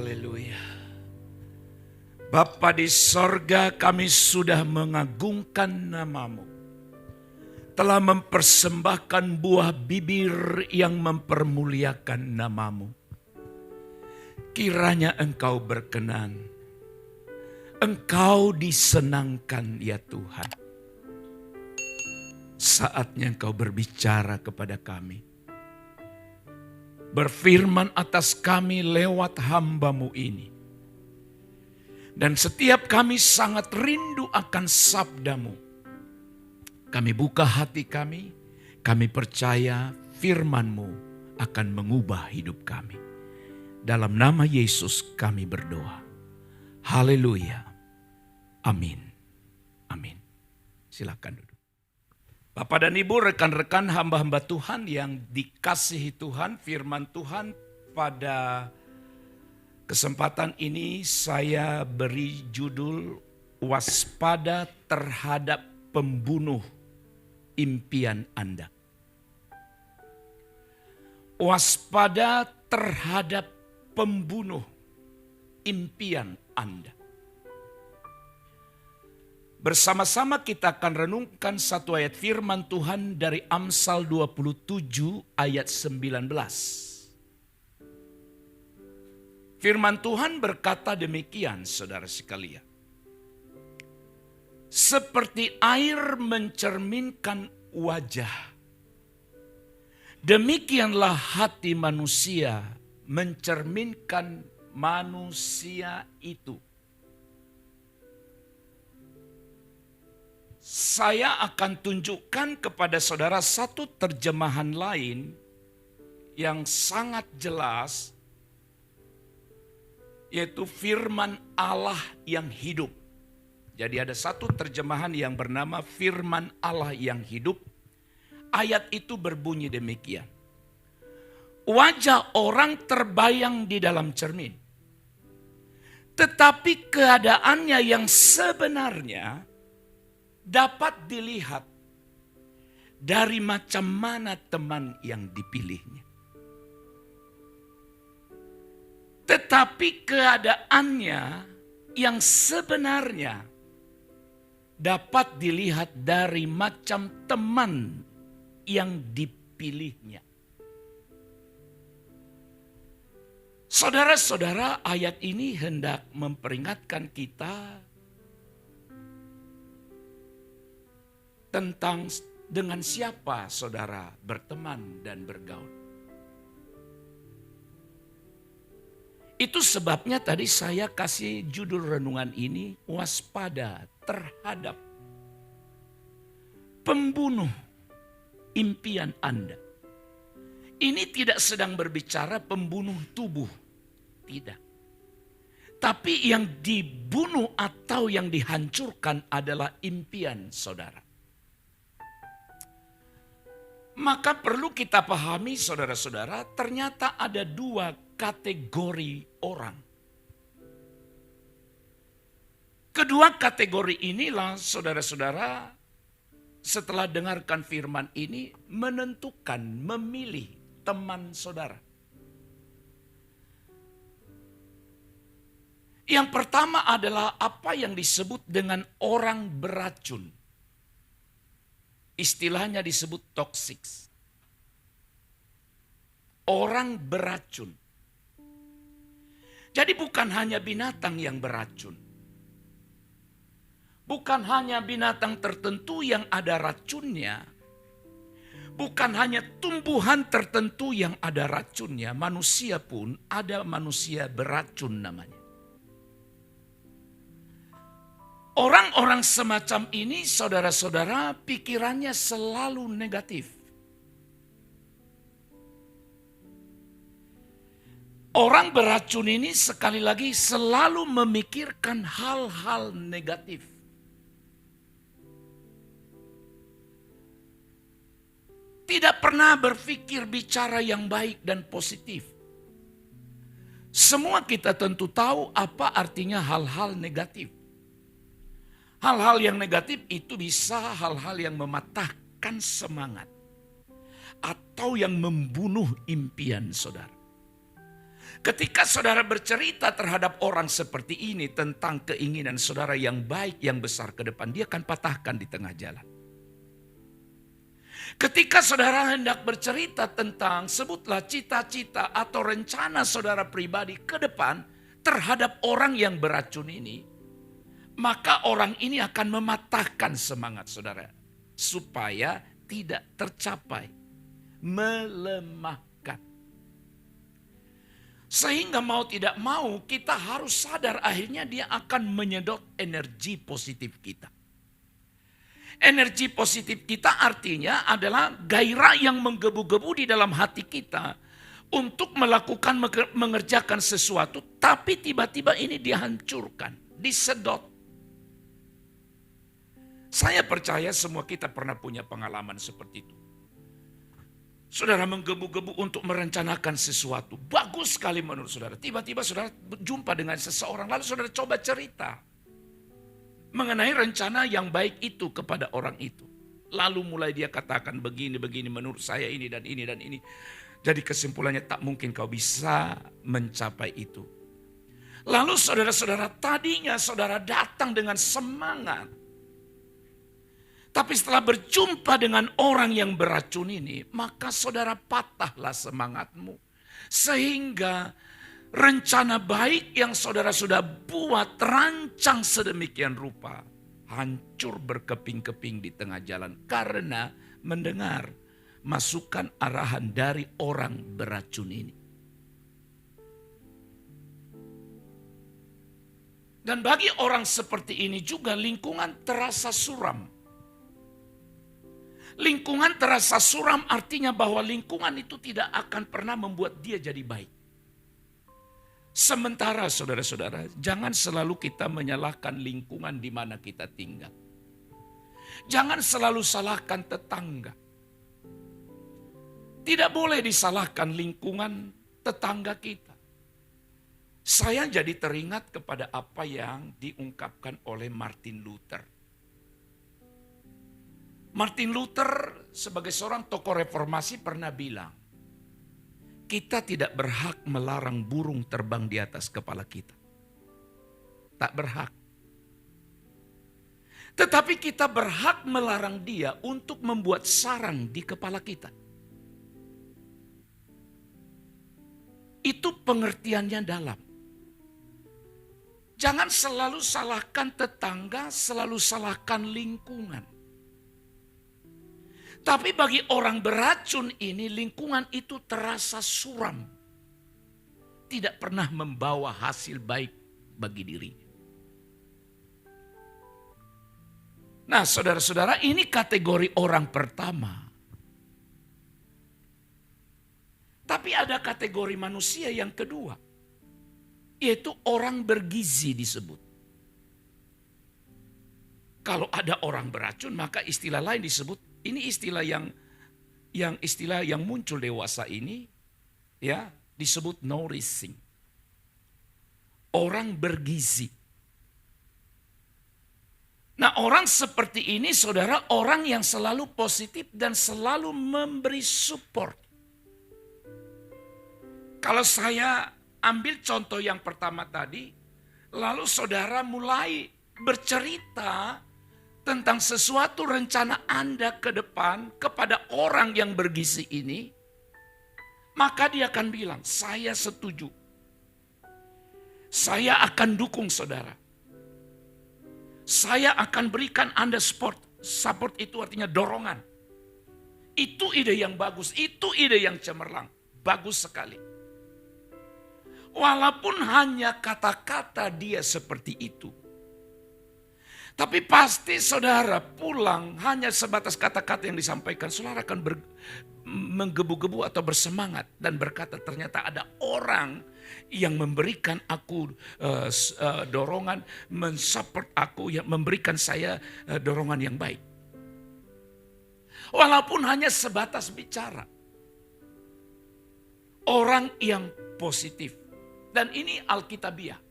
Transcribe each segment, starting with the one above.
Haleluya. Bapa di sorga, kami sudah mengagungkan nama-Mu. Telah mempersembahkan buah bibir yang mempermuliakan nama-Mu. Kiranya Engkau berkenan. Engkau disenangkan ya Tuhan. Saatnya Engkau berbicara kepada kami. Berfirman atas kami lewat hamba-Mu ini. Dan setiap kami sangat rindu akan sabda-Mu. Kami buka hati kami percaya firman-Mu akan mengubah hidup kami. Dalam nama Yesus kami berdoa. Haleluya. Amin. Amin. Silakan duduk. Bapak dan Ibu, rekan-rekan hamba-hamba Tuhan yang dikasihi Tuhan, firman Tuhan pada kesempatan ini saya beri judul waspada terhadap pembunuh impian Anda. Waspada terhadap pembunuh impian Anda. Bersama-sama kita akan renungkan satu ayat firman Tuhan dari Amsal 27 ayat 19. Firman Tuhan berkata demikian, saudara sekalian. Seperti air mencerminkan wajah, demikianlah hati manusia mencerminkan manusia itu. Saya akan tunjukkan kepada saudara satu terjemahan lain yang sangat jelas, yaitu firman Allah yang hidup. Jadi ada satu terjemahan yang bernama firman Allah yang hidup. Ayat itu berbunyi demikian. Wajah orang terbayang di dalam cermin. Tetapi keadaannya yang sebenarnya dapat dilihat dari macam mana teman yang dipilihnya. Tetapi keadaannya yang sebenarnya dapat dilihat dari macam teman yang dipilihnya. Saudara-saudara, ayat ini hendak memperingatkan kita tentang dengan siapa saudara berteman dan bergaul. Itu sebabnya tadi saya kasih judul renungan ini, waspada terhadap pembunuh impian Anda. Ini tidak sedang berbicara pembunuh tubuh, tidak. Tapi yang dibunuh atau yang dihancurkan adalah impian saudara. Maka perlu kita pahami saudara-saudara, ternyata ada dua kategori orang. Kedua kategori inilah saudara-saudara, setelah dengarkan firman ini menentukan, memilih teman saudara. Yang pertama adalah apa yang disebut dengan orang beracun. Istilahnya disebut toksik. Orang beracun. Jadi bukan hanya binatang yang beracun. Bukan hanya binatang tertentu yang ada racunnya. Bukan hanya tumbuhan tertentu yang ada racunnya. Manusia pun ada manusia beracun namanya. Orang-orang semacam ini, saudara-saudara, pikirannya selalu negatif. Orang beracun ini sekali lagi selalu memikirkan hal-hal negatif. Tidak pernah berpikir bicara yang baik dan positif. Semua kita tentu tahu apa artinya hal-hal negatif. Hal-hal yang negatif itu bisa hal-hal yang mematahkan semangat. Atau yang membunuh impian saudara. Ketika saudara bercerita terhadap orang seperti ini tentang keinginan saudara yang baik, yang besar ke depan, dia akan patahkan di tengah jalan. Ketika saudara hendak bercerita tentang sebutlah cita-cita atau rencana saudara pribadi ke depan terhadap orang yang beracun ini, maka orang ini akan mematahkan semangat saudara supaya tidak tercapai, melemahkan. Sehingga mau tidak mau kita harus sadar akhirnya dia akan menyedot energi positif kita. Energi positif kita artinya adalah gairah yang menggebu-gebu di dalam hati kita untuk melakukan, mengerjakan sesuatu, tapi tiba-tiba ini dihancurkan, disedot. Saya percaya semua kita pernah punya pengalaman seperti itu. Saudara menggebu-gebu untuk merencanakan sesuatu, bagus sekali menurut saudara. Tiba-tiba saudara berjumpa dengan seseorang, lalu saudara coba cerita mengenai rencana yang baik itu kepada orang itu. Lalu mulai dia katakan begini menurut saya ini dan ini dan ini. Jadi kesimpulannya tak mungkin kau bisa mencapai itu. Lalu saudara-saudara tadinya saudara datang dengan semangat. Tapi setelah berjumpa dengan orang yang beracun ini, maka saudara patahlah semangatmu. Sehingga rencana baik yang saudara sudah buat, rancang sedemikian rupa, hancur berkeping-keping di tengah jalan karena mendengar masukan arahan dari orang beracun ini. Dan bagi orang seperti ini juga lingkungan terasa suram. Lingkungan terasa suram artinya bahwa lingkungan itu tidak akan pernah membuat dia jadi baik. Sementara saudara-saudara, jangan selalu kita menyalahkan lingkungan di mana kita tinggal. Jangan selalu salahkan tetangga. Tidak boleh disalahkan lingkungan tetangga kita. Saya jadi teringat kepada apa yang diungkapkan oleh Martin Luther. Martin Luther sebagai seorang tokoh reformasi pernah bilang, kita tidak berhak melarang burung terbang di atas kepala kita. Tak berhak. Tetapi kita berhak melarang dia untuk membuat sarang di kepala kita. Itu pengertiannya dalam. Jangan selalu salahkan tetangga, selalu salahkan lingkungan. Tapi bagi orang beracun ini lingkungan itu terasa suram. Tidak pernah membawa hasil baik bagi dirinya. Nah saudara-saudara, ini kategori orang pertama. Tapi ada kategori manusia yang kedua. Yaitu orang bergizi disebut. Kalau ada orang beracun maka istilah lain disebut. Ini istilah yang muncul dewasa ini ya disebut nourishing. Orang bergizi. Nah, orang seperti ini saudara orang yang selalu positif dan selalu memberi support. Kalau saya ambil contoh yang pertama tadi, lalu saudara mulai bercerita tentang sesuatu rencana Anda ke depan kepada orang yang bergizi ini, maka dia akan bilang, saya setuju. Saya akan dukung saudara. Saya akan berikan Anda support. Support itu artinya dorongan. Itu ide yang bagus, itu ide yang cemerlang. Bagus sekali. Walaupun hanya kata-kata dia seperti itu. Tapi pasti saudara pulang hanya sebatas kata-kata yang disampaikan. Saudara akan menggebu-gebu atau bersemangat. Dan berkata ternyata ada orang yang memberikan aku dorongan. Mensupport aku, yang memberikan saya dorongan yang baik. Walaupun hanya sebatas bicara. Orang yang positif. Dan ini Alkitabiah.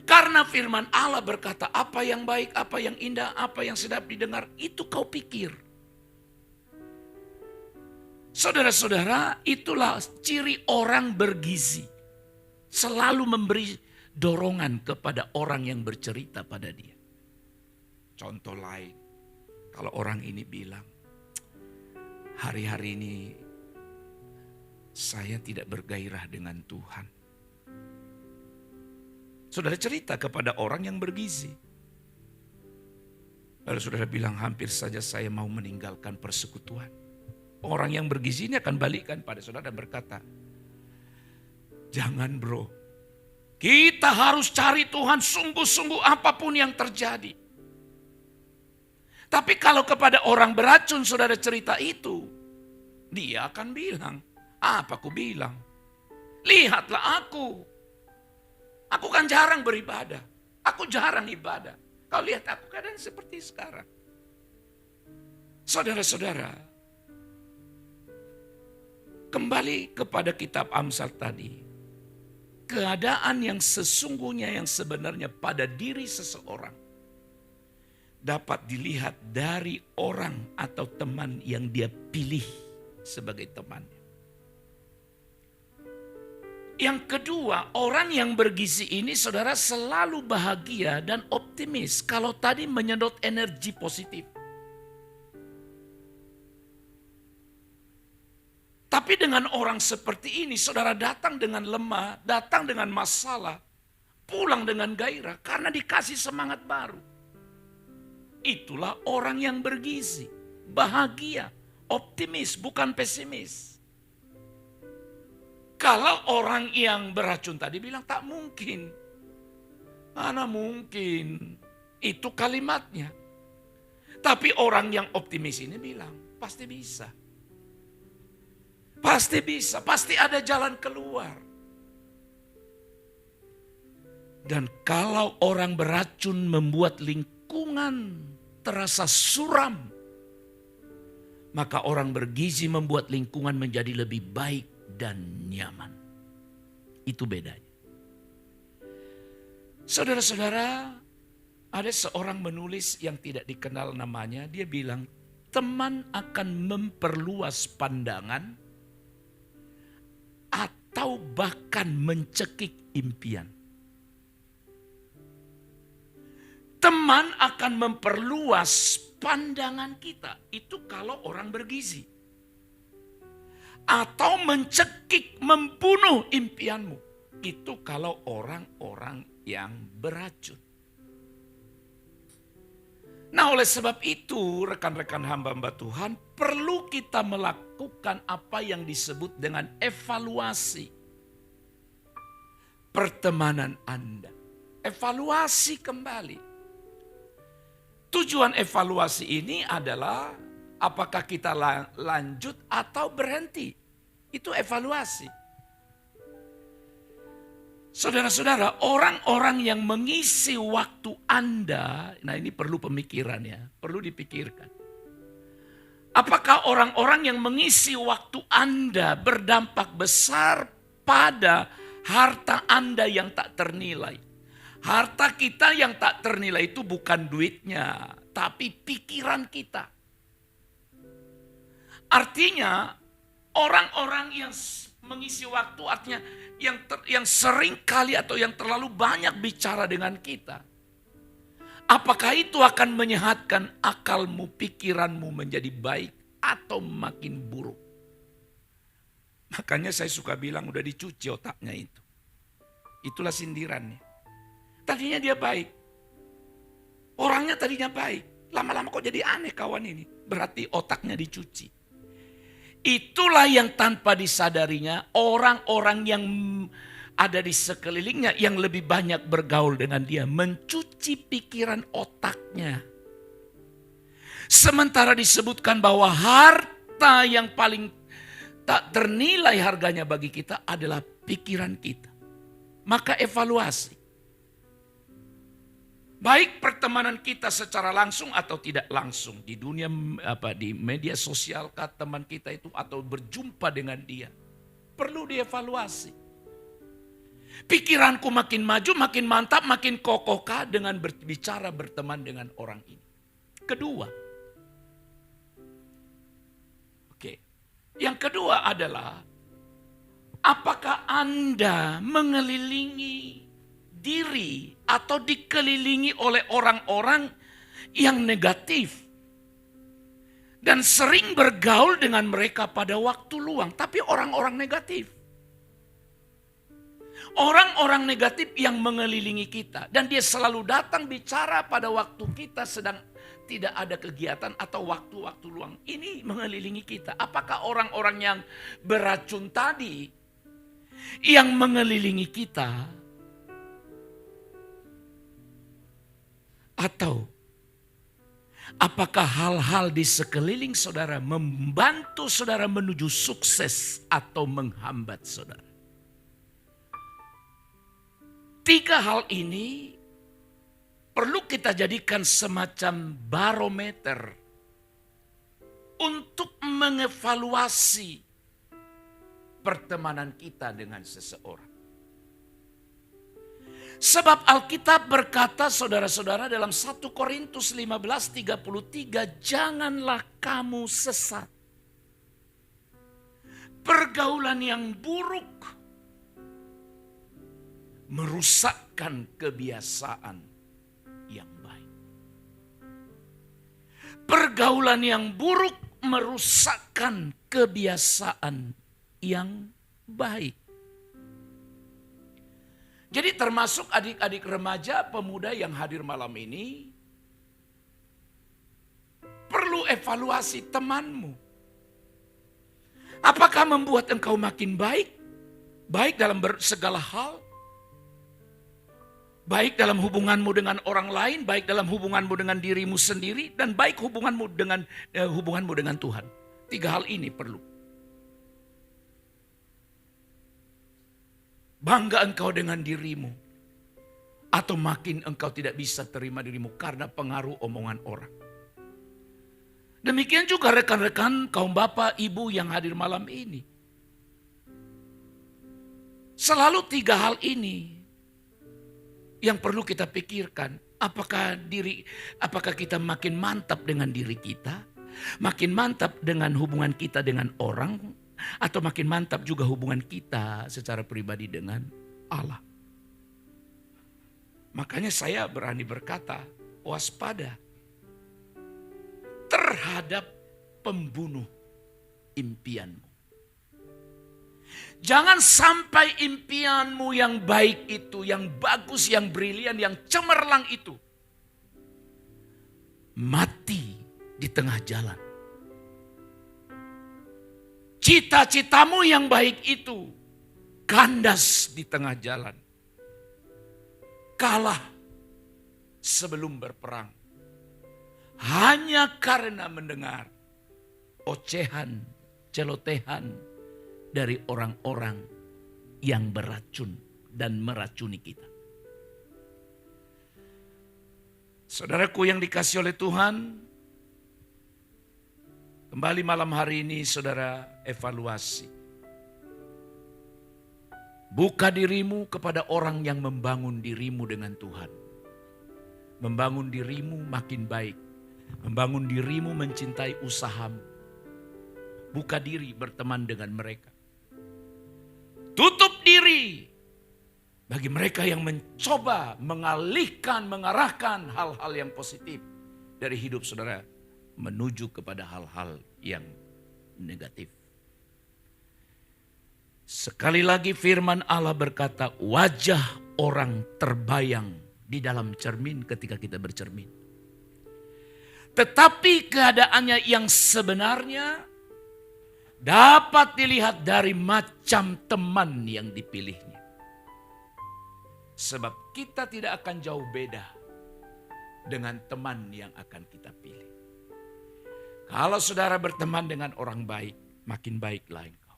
Karena firman Allah berkata, apa yang baik, apa yang indah, apa yang sedap didengar, itu kau pikir. Saudara-saudara, itulah ciri orang bergizi. Selalu memberi dorongan kepada orang yang bercerita pada dia. Contoh lain, kalau orang ini bilang, hari-hari ini saya tidak bergairah dengan Tuhan. Saudara cerita kepada orang yang bergizi. Lalu saudara bilang, hampir saja saya mau meninggalkan persekutuan. Orang yang bergizi ini akan balikkan pada saudara dan berkata, jangan bro, kita harus cari Tuhan sungguh-sungguh apapun yang terjadi. Tapi kalau kepada orang beracun saudara cerita itu, dia akan bilang, apa aku bilang? Lihatlah aku kan jarang beribadah, aku jarang ibadah. Kau lihat aku kadang seperti sekarang. Saudara-saudara, kembali kepada kitab Amsal tadi. Keadaan yang sesungguhnya yang sebenarnya pada diri seseorang dapat dilihat dari orang atau teman yang dia pilih sebagai temannya. Yang kedua, orang yang bergizi ini saudara selalu bahagia dan optimis kalau tadi menyedot energi positif. Tapi dengan orang seperti ini saudara datang dengan lemah, datang dengan masalah, pulang dengan gairah karena dikasih semangat baru. Itulah orang yang bergizi, bahagia, optimis, bukan pesimis. Kalau orang yang beracun tadi bilang tak mungkin. Mana mungkin. Itu kalimatnya. Tapi orang yang optimis ini bilang pasti bisa. Pasti bisa, pasti ada jalan keluar. Dan kalau orang beracun membuat lingkungan terasa suram, maka orang bergizi membuat lingkungan menjadi lebih baik dan nyaman. Itu bedanya. Saudara-saudara, ada seorang menulis yang tidak dikenal namanya, dia bilang, teman akan memperluas pandangan atau bahkan mencekik impian. Teman akan memperluas pandangan kita, itu kalau orang bergizi. Atau mencekik, membunuh impianmu. Itu kalau orang-orang yang beracun. Nah oleh sebab itu rekan-rekan hamba-hamba Tuhan perlu kita melakukan apa yang disebut dengan evaluasi pertemanan Anda. Evaluasi kembali. Tujuan evaluasi ini adalah apakah kita lanjut atau berhenti. Itu evaluasi. Saudara-saudara, orang-orang yang mengisi waktu Anda, nah ini perlu pemikiran ya, perlu dipikirkan. Apakah orang-orang yang mengisi waktu Anda berdampak besar pada harta Anda yang tak ternilai? Harta kita yang tak ternilai itu bukan duitnya, tapi pikiran kita. Artinya orang-orang yang mengisi waktu artinya yang sering kali atau yang terlalu banyak bicara dengan kita. Apakah itu akan menyehatkan akalmu, pikiranmu menjadi baik atau makin buruk? Makanya saya suka bilang udah dicuci otaknya itu. Itulah sindirannya. Tadinya dia baik. Orangnya tadinya baik. Lama-lama kok jadi aneh kawan ini. Berarti otaknya dicuci. Itulah yang tanpa disadarinya orang-orang yang ada di sekelilingnya yang lebih banyak bergaul dengan dia. Mencuci pikiran otaknya. Sementara disebutkan bahwa harta yang paling tak ternilai harganya bagi kita adalah pikiran kita. Maka evaluasi. Baik pertemanan kita secara langsung atau tidak langsung di dunia di media sosial kah teman kita itu atau berjumpa dengan dia perlu dievaluasi. Pikiranku makin maju, makin mantap, makin kokohkah dengan berbicara berteman dengan orang ini. Kedua, yang kedua adalah Apakah Anda mengelilingi diri atau dikelilingi oleh orang-orang yang negatif dan sering bergaul dengan mereka pada waktu luang, tapi orang-orang negatif? Orang-orang negatif yang mengelilingi kita dan dia selalu datang bicara pada waktu kita sedang tidak ada kegiatan atau waktu-waktu luang. Ini mengelilingi kita. Apakah orang-orang yang beracun tadi yang mengelilingi kita? Atau apakah hal-hal di sekeliling saudara membantu saudara menuju sukses atau menghambat saudara? Tiga hal ini perlu kita jadikan semacam barometer untuk mengevaluasi pertemanan kita dengan seseorang. Sebab Alkitab berkata saudara-saudara dalam 1 Korintus 15:33, janganlah kamu sesat. Pergaulan yang buruk merusakkan kebiasaan yang baik. Pergaulan yang buruk merusakkan kebiasaan yang baik. Jadi termasuk adik-adik remaja, pemuda yang hadir malam ini, perlu evaluasi temanmu. Apakah membuat engkau makin baik? Baik dalam segala hal? Baik dalam hubunganmu dengan orang lain, baik dalam hubunganmu dengan dirimu sendiri, dan baik hubunganmu dengan Tuhan. Tiga hal ini perlu. Bangga engkau dengan dirimu, atau makin engkau tidak bisa terima dirimu karena pengaruh omongan orang. Demikian juga rekan-rekan kaum bapak, ibu yang hadir malam ini. Selalu tiga hal ini yang perlu kita pikirkan. Apakah kita makin mantap dengan diri kita, makin mantap dengan hubungan kita dengan orang, atau makin mantap juga hubungan kita secara pribadi dengan Allah. Makanya saya berani berkata, waspada terhadap pembunuh impianmu. Jangan sampai impianmu yang baik itu, yang bagus, yang brilian, yang cemerlang itu mati di tengah jalan. Cita-citamu yang baik itu kandas di tengah jalan. Kalah sebelum berperang. Hanya karena mendengar ocehan, celotehan dari orang-orang yang beracun dan meracuni kita. Saudaraku yang dikasihi oleh Tuhan, kembali malam hari ini saudara evaluasi. Buka dirimu kepada orang yang membangun dirimu dengan Tuhan. Membangun dirimu makin baik. Membangun dirimu mencintai usahamu. Buka diri berteman dengan mereka. Tutup diri bagi mereka yang mencoba mengalihkan, mengarahkan hal-hal yang positif dari hidup saudara menuju kepada hal-hal yang negatif. Sekali lagi firman Allah berkata, wajah orang terbayang di dalam cermin ketika kita bercermin. Tetapi keadaannya yang sebenarnya dapat dilihat dari macam teman yang dipilihnya. Sebab kita tidak akan jauh beda dengan teman yang akan kita pilih. Kalau saudara berteman dengan orang baik, makin baiklah engkau.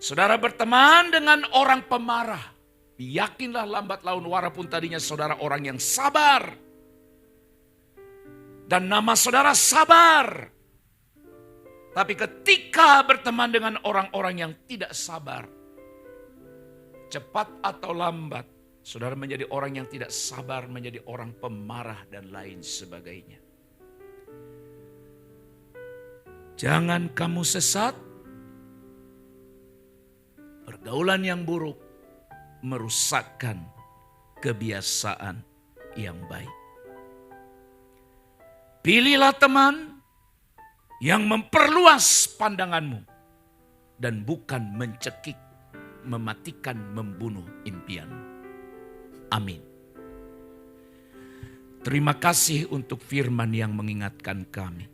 Saudara berteman dengan orang pemarah, yakinlah lambat laun walaupun tadinya saudara orang yang sabar. Dan nama saudara sabar. Tapi ketika berteman dengan orang-orang yang tidak sabar, cepat atau lambat, saudara menjadi orang yang tidak sabar, menjadi orang pemarah dan lain sebagainya. Jangan kamu sesat, Pergaulan yang buruk merusakkan kebiasaan yang baik. Pilihlah teman yang memperluas pandanganmu dan bukan mencekik, mematikan, membunuh impianmu. Amin. Terima kasih untuk firman yang mengingatkan kami.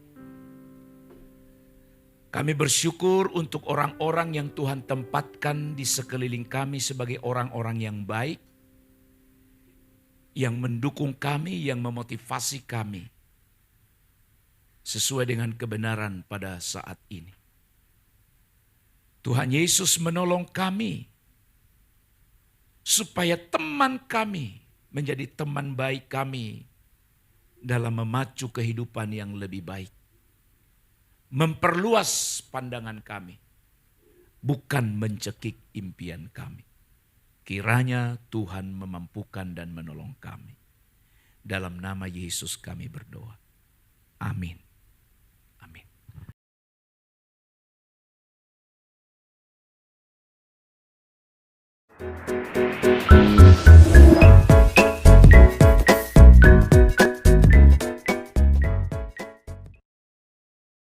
Kami bersyukur untuk orang-orang yang Tuhan tempatkan di sekeliling kami sebagai orang-orang yang baik, yang mendukung kami, yang memotivasi kami sesuai dengan kebenaran pada saat ini. Tuhan Yesus menolong kami supaya teman kami menjadi teman baik kami dalam memacu kehidupan yang lebih baik. Memperluas pandangan kami, bukan mencekik impian kami. Kiranya Tuhan memampukan dan menolong kami. Dalam nama Yesus kami berdoa. Amin. Amin.